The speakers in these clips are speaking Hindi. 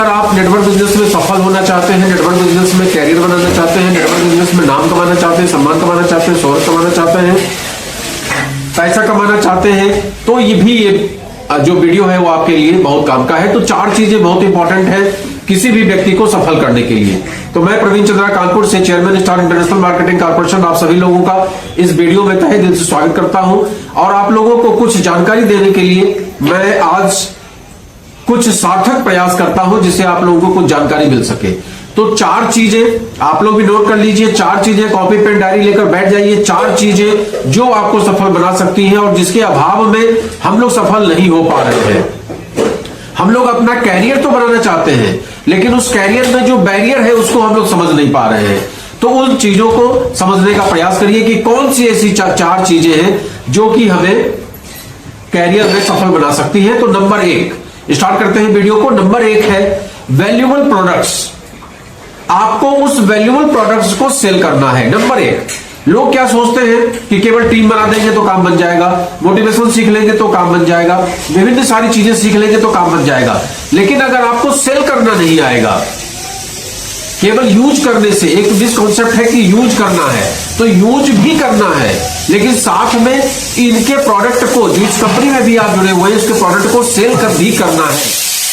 अगर आप नेटवर्क बिजनेस में सफल होना चाहते हैं, नेटवर्क बिजनेस में कैरियर बनाना चाहते हैं, नेटवर्क बिजनेस में नाम कमाना चाहते हैं, सम्मान कमाना चाहते हैं, शोहरत कमाना चाहते हैं, पैसा कमाना चाहते हैं, तो ये जो वीडियो है वो आपके लिए बहुत काम का है। तो 4 चीजें बहुत इंपॉर्टेंट है किसी भी व्यक्ति को सफल करने के लिए। तो मैं प्रवीण चंद्रा कानपुर से, chairman star international marketing corporation, आप सभी लोगों का इस वीडियो में तहे दिल से स्वागत करता हूं। और आप लोगों को कुछ जानकारी देने के लिए मैं आज कुछ सार्थक प्रयास करता हूं जिससे आप लोगों को कुछ जानकारी मिल सके। तो 4 चीजें आप लोग भी नोट कर लीजिए, 4 चीजें कॉपी पेन डायरी लेकर बैठ जाइए। 4 चीजें जो आपको सफल बना सकती हैं और जिसके अभाव में हम लोग सफल नहीं हो पा रहे हैं। हम लोग अपना कैरियर तो बनाना चाहते हैं, लेकिन उस कैरियर में जो बैरियर है उसको हम लोग समझ नहीं पा रहे हैं। तो उन चीजों को समझने का प्रयास करिए कि कौन सी ऐसी 4 चीजें हैं जो कि हमें कैरियर में सफल बना सकती हैं। तो नंबर 1 स्टार्ट करते हैं वीडियो को। नंबर 1 है वैल्यूएबल प्रोडक्ट्स। आपको उस वैल्यूएबल प्रोडक्ट्स को सेल करना है। नंबर 1, लोग क्या सोचते हैं कि केवल टीम बना देंगे तो काम बन जाएगा, मोटिवेशन सीख लेंगे तो काम बन जाएगा, विभिन्न सारी चीजें सीख लेंगे तो काम बन जाएगा। लेकिन अगर आपको सेल करना नहीं आएगा, केवल यूज करने से, एक मिसकॉन्सेप्ट है कि यूज करना है, तो यूज भी करना है, लेकिन साथ में इनके प्रोडक्ट को, जो इस कंपनी में भी आप जुड़े हुए हैं, इसके प्रोडक्ट को सेल कर भी करना है।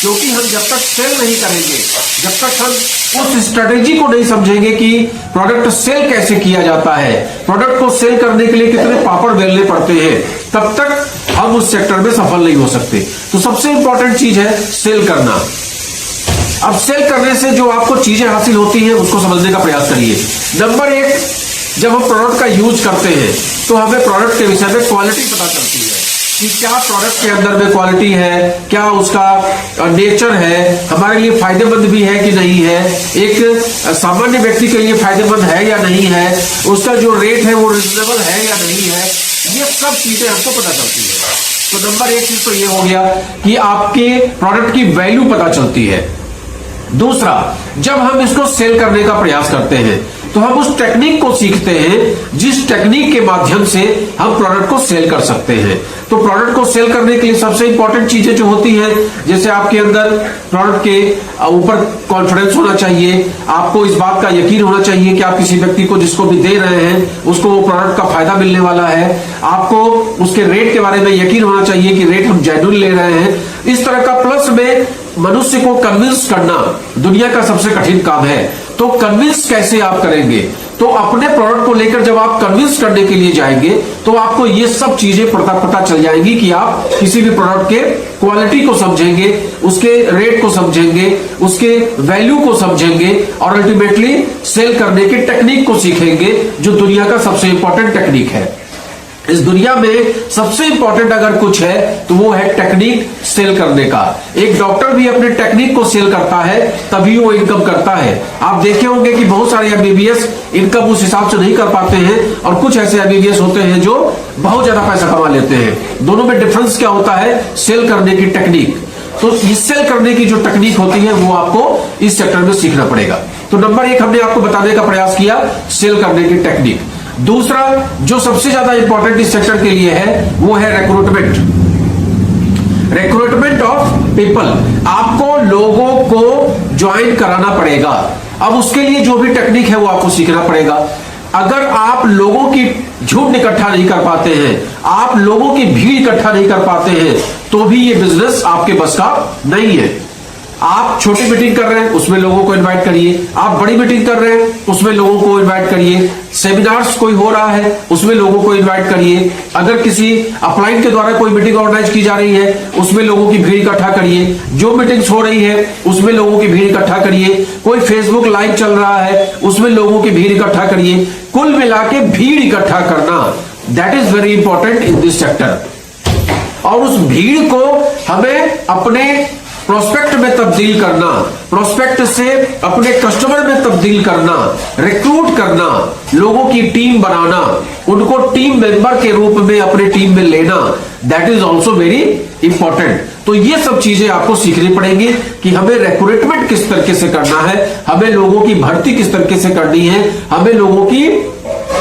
क्योंकि हम जब तक सेल नहीं करेंगे, जब तक हम उस स्ट्रेटेजी को नहीं समझेंगे कि प्रोडक्ट सेल कैसे किया जाता है, प्रोडक्ट को सेल करने के लिए कितने पापड़ बेलने पड़ते हैं, तब तक हम उस सेक्टर में सफल नहीं हो सकते। तो सबसे इंपॉर्टेंट चीज है सेल करना। अब सेल करने से जो आपको चीजें हासिल होती हैं उसको समझने का प्रयास करिए। नंबर 1, जब हम प्रोडक्ट का यूज करते हैं तो हमें प्रोडक्ट के विषय में क्वालिटी पता चलती है कि क्या प्रोडक्ट के अंदर में क्वालिटी है, क्या उसका नेचर है, हमारे लिए फायदेमंद भी है कि नहीं है, एक सामान्य व्यक्ति के लिए फायदेमंद है या नहीं है, उसका जो रेट है वो रिजनेबल है या नहीं है, ये सब चीजें हमको पता चलती है। तो नंबर 1 चीज तो ये हो गया कि आपके प्रोडक्ट की वैल्यू पता चलती है। दूसरा, जब हम इसको सेल करने का प्रयास करते हैं तो हम उस टेक्निक को सीखते हैं जिस टेक्निक के माध्यम से हम प्रोडक्ट को सेल कर सकते हैं। तो प्रोडक्ट को सेल करने के लिए सबसे इंपॉर्टेंट चीजें जो होती हैं, जैसे आपके अंदर प्रोडक्ट के ऊपर कॉन्फिडेंस होना चाहिए, आपको इस बात का यकीन होना चाहिए कि आप किसी व्यक्ति को जिसको भी दे रहे हैं उसको वो प्रोडक्ट का फायदा मिलने वाला है, आपको उसके रेट के बारे में यकीन होना चाहिए कि रेट हम जेन्युइन ले रहे हैं। इस तरह का प्लस में मनुष्य को कन्विंस करना दुनिया का सबसे कठिन काम है। तो कन्विंस कैसे आप करेंगे? तो अपने प्रोडक्ट को लेकर जब आप कन्विंस करने के लिए जाएंगे तो आपको ये सब चीजें पता चल जाएंगी कि आप किसी भी प्रोडक्ट के क्वालिटी को समझेंगे, उसके रेट को समझेंगे, उसके वैल्यू को समझेंगे और अल्टीमेटली सेल करने की टेक्निक को सीखेंगे, जो दुनिया का सबसे इंपॉर्टेंट टेक्निक है। इस दुनिया में सबसे इंपॉर्टेंट अगर कुछ है तो वो है टेक्निक सेल करने का। एक डॉक्टर भी अपने टेक्निक को सेल करता है तभी वो इनकम करता है। आप देखे होंगे कि बहुत सारे एमबीबीएस इनकम उस हिसाब से नहीं कर पाते हैं और कुछ ऐसे एमबीबीएस होते हैं जो बहुत ज्यादा पैसा कमा लेते हैं। दोनों में डिफरेंस क्या होता है? सेल करने की टेक्निक। तो इस सेल करने की जो टेक्निक होती है वो आपको इस सेक्टर में सीखना पड़ेगा। तो नंबर 1 हमने आपको बताने का प्रयास किया, सेल करने की टेक्निक। दूसरा जो सबसे ज्यादा इंपॉर्टेंट इस सेक्टर के लिए है वो है रिक्रूटमेंट ऑफ पीपल। आपको लोगों को ज्वाइन कराना पड़ेगा। अब उसके लिए जो भी टेक्निक है वो आपको सीखना पड़ेगा। अगर आप लोगों की झुंड इकट्ठा नहीं कर पाते हैं, आप लोगों की भीड़ इकट्ठा नहीं कर पाते हैं, तो भी ये बिजनेस आपके बस का नहीं है। आप छोटी मीटिंग कर रहे हैं उसमें लोगों को इनवाइट करिए, आप बड़ी मीटिंग कर रहे हैं उसमें लोगों को इनवाइट करिए, सेमिनार्स कोई हो रहा है उसमें लोगों को इनवाइट करिए, अगर किसी अपलाइन के द्वारा कोई मीटिंग ऑर्गेनाइज की जा रही है उसमें लोगों की भीड़ इकट्ठा करिए, जो मीटिंग्स हो रही है उसमें लोगों की भीड़ इकट्ठा करिए, कोई फेसबुक लाइव चल रहा है उसमें लोगों की भीड़ इकट्ठा करिए। कुल मिला के भीड़ इकट्ठा करना, that is very important in this sector. और उस भीड़ को हमें अपने प्रोस्पेक्ट में तब्दील करना, प्रोस्पेक्ट से अपने कस्टमर में तब्दील करना, रिक्रूट करना, लोगों की टीम बनाना, उनको टीम मेंबर के रूप में अपने टीम में लेना, that is also very important. तो ये सब चीजें आपको सीखनी पड़ेंगी कि हमें रिक्रूटमेंट किस तरीके से करना है, हमें लोगों की भर्ती किस तरीके से करनी है, हमें लोगों की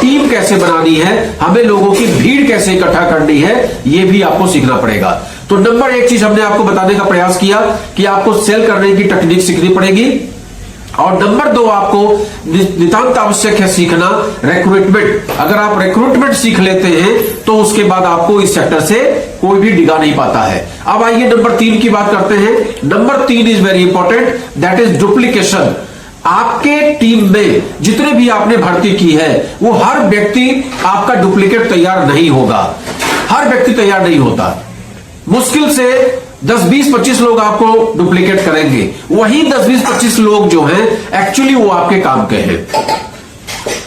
टीम कैसे बनानी है, हमें लोगों की भीड़ कैसे इकट्ठा करनी है, ये भी आपको सीखना पड़ेगा। तो नंबर एक चीज हमने आपको बताने का प्रयास किया कि आपको सेल करने की टेक्निक सीखनी पड़ेगी, और नंबर दो आपको नितांत आवश्यक है सीखना रिक्रूटमेंट। अगर आप रिक्रूटमेंट सीख लेते हैं तो उसके बाद आपको इस सेक्टर से कोई भी डिगा नहीं पाता है। अब आइए नंबर 3 की बात करते हैं। Number 3 is very important, that is duplication. आपके टीम में जितने भी आपने भर्ती की है वो हर व्यक्ति आपका डुप्लीकेट तैयार नहीं होगा, हर व्यक्ति तैयार नहीं होता। मुश्किल से 10, 20, 25 लोग आपको डुप्लीकेट करेंगे, वही 10, 20, 25 लोग जो हैं एक्चुअली वो आपके काम के हैं।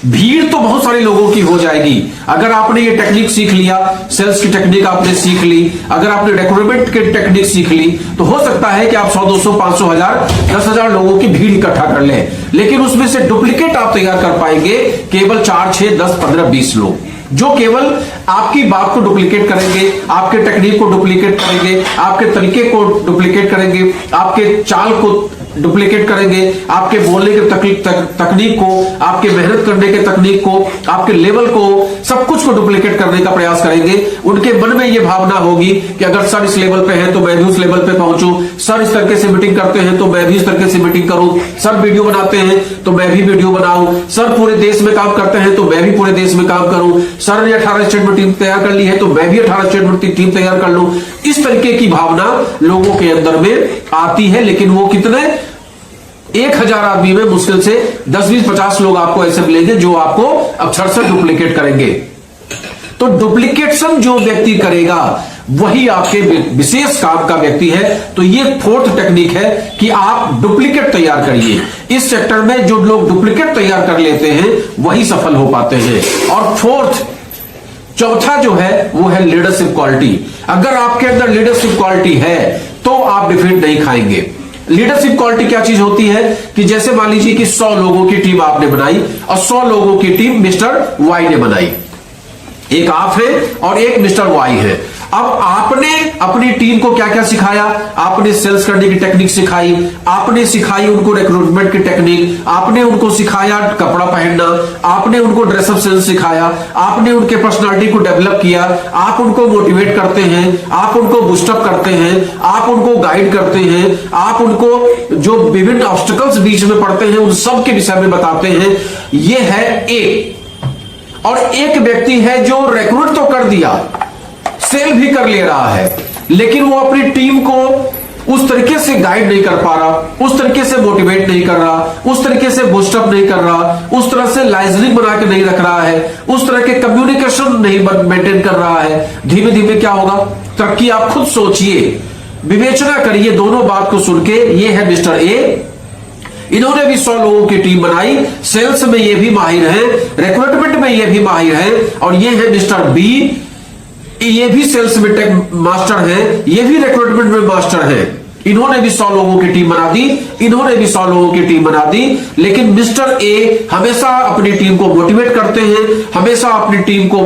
भीड़ तो बहुत सारे लोगों की हो जाएगी। अगर आपने ये टेक्निक सीख लिया, सेल्स की टेक्निक आपने सीख ली, अगर आपने रिक्रूटमेंट की टेक्निक सीख ली, तो हो सकता है कि आप 100, 200, 500, 1000, 10,000 लोगों की भीड़ इकट्ठा कर लें, लेकिन उसमें से डुप्लीकेट आप तैयार कर पाएंगे केवल 4, 6, 10, 15, 20 लोग, जो केवल आपकी बात को डुप्लीकेट करेंगे, आपके टेक्निक को डुप्लीकेट करेंगे, आपके तरीके को डुप्लीकेट करेंगे, आपके चाल को डुप्लीकेट करेंगे, आपके बोलने के तकनीक को, आपके मेहनत करने के तकनीक को, आपके लेवल को, सब कुछ को डुप्लीकेट करने का प्रयास करेंगे। उनके मन में यह भावना होगी कि अगर सर इस लेवल पे हैं तो मैं भी उस लेवल पे पहुंचूं, सर इस तरीके से मीटिंग करते हैं तो मैं भी इस तरीके से मीटिंग करूं, सर वीडियो बनाते हैं तो मैं भी वीडियो बनाऊं, सर पूरे देश में काम करते हैं तो मैं भी पूरे देश में काम करूं, सर ने 18 स्टेट में टीम तैयार कर ली है तो मैं भी 18 स्टेट में टीम तैयार कर लूं। इस तरीके की भावना लोगों के अंदर में आती है, लेकिन वो कितने 1000 आदमी में मुश्किल से 10, 20, 50 लोग आपको ऐसे मिलेंगे जो आपको अक्षरशः डुप्लीकेट करेंगे। तो डुप्लीकेशन जो व्यक्ति करेगा वही आपके विशेष काम का व्यक्ति है। तो ये 4th टेक्निक है कि आप डुप्लीकेट तैयार करिए। इस सेक्टर में जो लोग डुप्लीकेट तैयार कर लेते हैं वही सफल हो पाते हैं। और चौथा जो है वो है लीडरशिप क्वालिटी। अगर आपके अंदर लीडरशिप क्वालिटी है तो आप डिफीट नहीं खाएंगे। लीडरशिप क्वालिटी क्या चीज होती है कि जैसे मान लीजिए कि 100 लोगों की टीम आपने बनाई और 100 लोगों की टीम मिस्टर वाई ने बनाई, एक आप है और एक मिस्टर वाई है। अब आपने अपनी टीम को क्या क्या सिखाया? आपने सेल्स करने की टेक्निक सिखाई, आपने सिखाई उनको रिक्रूटमेंट की टेक्निक, आपने उनको सिखाया कपड़ा पहनना, आपने उनको ड्रेसअप सेंस सिखाया, आपने उनके पर्सनालिटी को डेवलप किया, आप उनको मोटिवेट करते हैं, आप उनको बूस्टअप करते हैं, आप उनको गाइड करते हैं, आप उनको जो विभिन्न ऑब्स्टिकल्स बीच में पड़ते हैं उन सब के विषय में बताते हैं। यह है एक। और एक व्यक्ति है जो रिक्रूट तो कर दिया, सेल भी कर ले रहा है, लेकिन वो अपनी टीम को उस तरीके से गाइड नहीं कर पा रहा, उस तरीके से मोटिवेट नहीं कर रहा, उस तरीके से बूस्टअप नहीं कर रहा, उस तरह से लाइजनिंग बना के नहीं रख रहा है, उस तरह के कम्युनिकेशन नहीं मेंटेन कर रहा है। धीमे धीमे क्या होगा? तरक्की आप खुद सोचिए, विवेचना करिए दोनों बात को सुन के। ये है मिस्टर ए, इन्होंने भी 100 लोगों की टीम बनाई, सेल्स में ये भी माहिर है, रिक्रूटमेंट में ये भी माहिर है। और ये है मिस्टर बी, ये भी सेल्स में टेक मास्टर है, ये भी रिक्रूटमेंट में मास्टर है। इन्होंने भी 100 लोगों की टीम बना दी, इन्होंने भी 100 लोगों की टीम बना दी। लेकिन मिस्टर ए हमेशा अपनी टीम को मोटिवेट करते हैं, हमेशा अपनी टीम को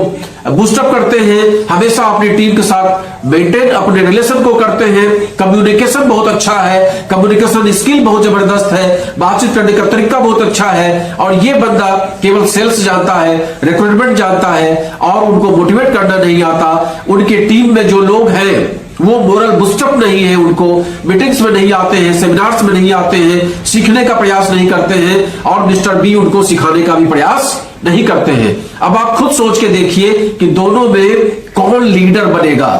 बूस्टअप करते हैं, हमेशा अपनी टीम के साथ मेंटेन अपने रिलेशन को करते हैं। कम्युनिकेशन बहुत अच्छा है, कम्युनिकेशन स्किल बहुत जबरदस्त है, बातचीत करने का तरीका बहुत अच्छा है। और ये बंदा केवल सेल्स जानता है, रिक्रूटमेंट जानता है और उनको मोटिवेट करना नहीं आता। उनकी टीम में जो लोग हैं वो मोरल बूस्टअप नहीं है, उनको मीटिंग्स में नहीं आते हैं, सेमिनार्स में नहीं आते हैं, सीखने का प्रयास नहीं करते हैं, और मिस्टर बी उनको सिखाने का भी प्रयास नहीं करते हैं। अब आप खुद सोच के देखिए कि दोनों में कौन लीडर बनेगा,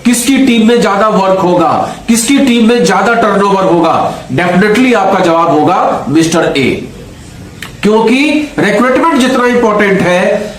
किसकी टीम में ज्यादा वर्क होगा, किसकी टीम में ज्यादा टर्नओवर होगा? डेफिनेटली आपका जवाब होगा मिस्टर ए, क्योंकि रिक्रूटमेंट जितना इंपॉर्टेंट है,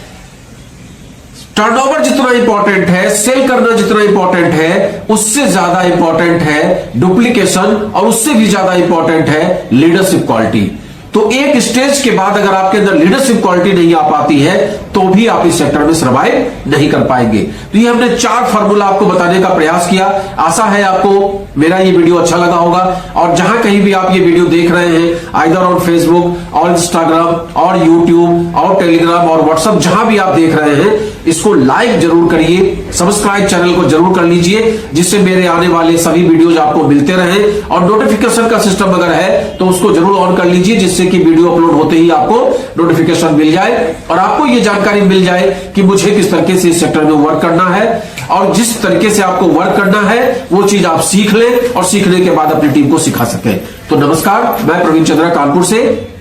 टर्नओवर जितना इंपॉर्टेंट है, सेल करना जितना इंपॉर्टेंट है, उससे ज्यादा इंपॉर्टेंट है डुप्लीकेशन, और उससे भी ज्यादा इंपॉर्टेंट है लीडरशिप क्वालिटी। तो एक स्टेज के बाद अगर आपके अंदर लीडरशिप क्वालिटी नहीं आ पाती है तो भी आप इस सेक्टर में सर्वाइव नहीं कर पाएंगे। तो ये हमने 4 फार्मूला आपको बताने का प्रयास किया। आशा है आपको मेरा ये वीडियो अच्छा लगा होगा। और जहां कहीं भी आप ये वीडियो देख रहे हैं, आइदर ऑन फेसबुक और इंस्टाग्राम और यूट्यूब और टेलीग्राम और व्हाट्सएप, जहां भी आप देख रहे हैं, इसको लाइक जरूर करिए, सब्सक्राइब चैनल को जरूर कर लीजिए, जिससे मेरे आने वाले सभी वीडियोज आपको मिलते रहें। और नोटिफिकेशन का सिस्टम अगर है तो उसको जरूर ऑन कर लीजिए, जिससे कि वीडियो अपलोड होते ही आपको नोटिफिकेशन मिल जाए और आपको ये जानकारी मिल जाए कि मुझे किस तरीके से इस सेक्टर में वर्क करना है। और जिस तरीके से आपको वर्क करना है वो चीज आप सीख लें और सीखने के बाद अपनी टीम को सिखा सकें। तो नमस्कार, मैं प्रवीण चंद्रा कानपुर से।